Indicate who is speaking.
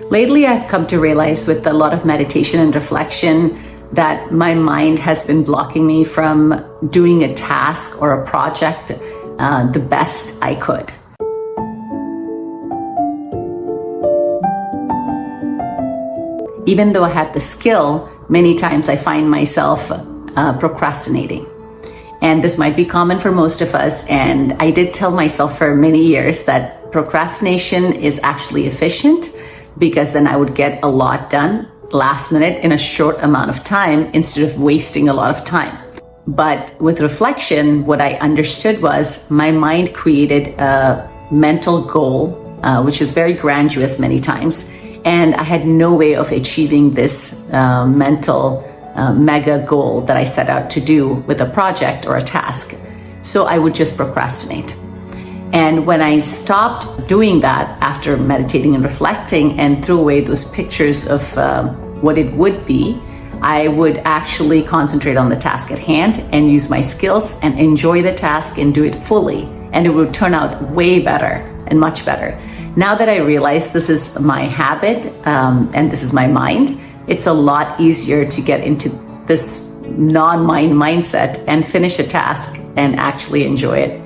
Speaker 1: Lately, I've come to realize with a lot of meditation and reflection that my mind has been blocking me from doing a task or a project the best I could. Even though I have the skill, many times I find myself procrastinating. And this might be common for most of us. And I did tell myself for many years that procrastination is actually efficient, because then I would get a lot done last minute in a short amount of time instead of wasting a lot of time. But with reflection, what I understood was my mind created a mental goal, which is very grandiose many times. And I had no way of achieving this mental mega goal that I set out to do with a project or a task. So I would just procrastinate. And when I stopped doing that after meditating and reflecting and threw away those pictures of what it would be, I would actually concentrate on the task at hand and use my skills and enjoy the task and do it fully. And it would turn out way better and much better. Now that I realize this is my habit and this is my mind, it's a lot easier to get into this non-mind mindset and finish a task and actually enjoy it.